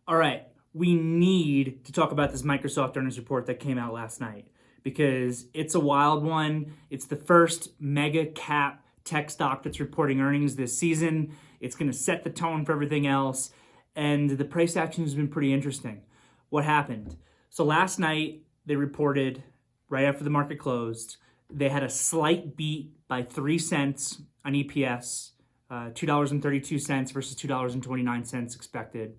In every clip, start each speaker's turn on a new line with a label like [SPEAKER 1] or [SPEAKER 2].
[SPEAKER 1] All right, we need to talk about this Microsoft earnings report that came out last night because it's a wild one. It's the first mega cap tech stock that's reporting earnings this season. It's going to set the tone for everything else, and the price action has been pretty interesting. What happened? So last night they reported right after the market closed. They had a slight beat by 3 cents on EPS, $2.32 versus $2.29 expected.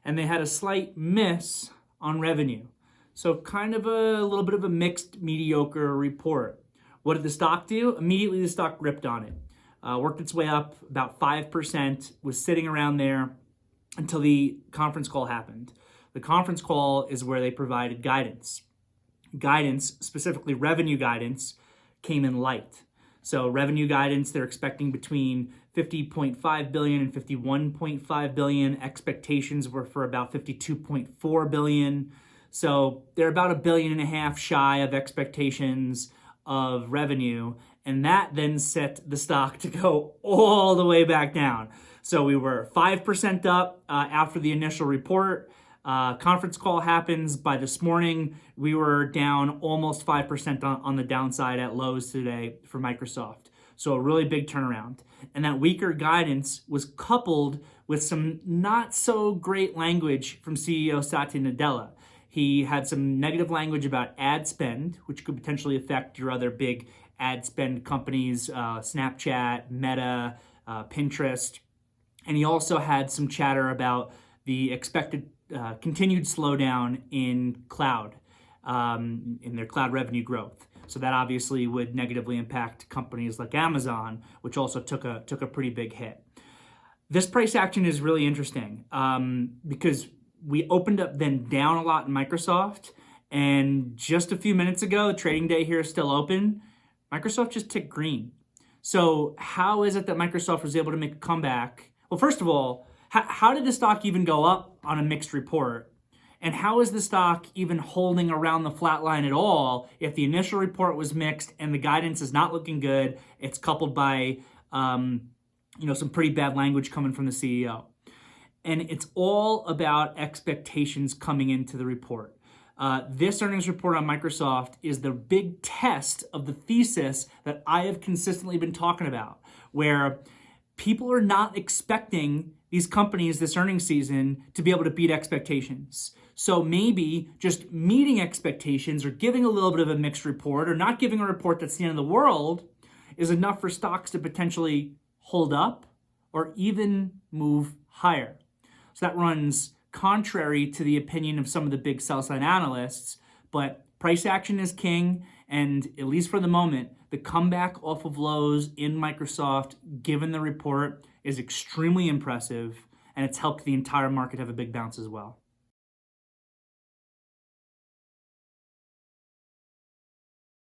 [SPEAKER 1] And they had a slight miss on revenue. So kind of a little bit of a mixed, mediocre report. What did the stock do? Immediately the stock ripped on it. Worked its way up about 5%, was sitting around there until the conference call happened. The conference call is where they provided guidance. Guidance, specifically revenue guidance, came in light. So revenue guidance, they're expecting between $50.5 billion and $51.5 billion. Expectations were for about $52.4 billion. So they're about $1.5 billion shy of expectations of revenue. And that then set the stock to go all the way back down. So we were 5% up after the initial report. Conference call happens. By this morning, we were down almost 5% on the downside at lows today for Microsoft. So a really big turnaround. And that weaker guidance was coupled with some not so great language from CEO Satya Nadella. He had some negative language about ad spend, which could potentially affect your other big ad spend companies, Snapchat, Meta, Pinterest. And he also had some chatter about the expected continued slowdown in cloud, in their cloud revenue growth. So that obviously would negatively impact companies like Amazon, which also took a pretty big hit. This price action is really interesting because we opened up then down a lot in Microsoft, and just a few minutes ago, the trading day here is still open. Microsoft just ticked green. So how is it that Microsoft was able to make a comeback? Well, first of all, how did the stock even go up on a mixed report? And how is the stock even holding around the flat line at all if the initial report was mixed and the guidance is not looking good? It's coupled by some pretty bad language coming from the CEO. And it's all about expectations coming into the report. This earnings report on Microsoft is the big test of the thesis that I have consistently been talking about, where people are not expecting these companies this earnings season to be able to beat expectations. So maybe just meeting expectations or giving a little bit of a mixed report or not giving a report that's the end of the world is enough for stocks to potentially hold up or even move higher. So that runs contrary to the opinion of some of the big sell-side analysts, but price action is king, and at least for the moment, the comeback off of lows in Microsoft, given the report, is extremely impressive, and it's helped the entire market have a big bounce as well.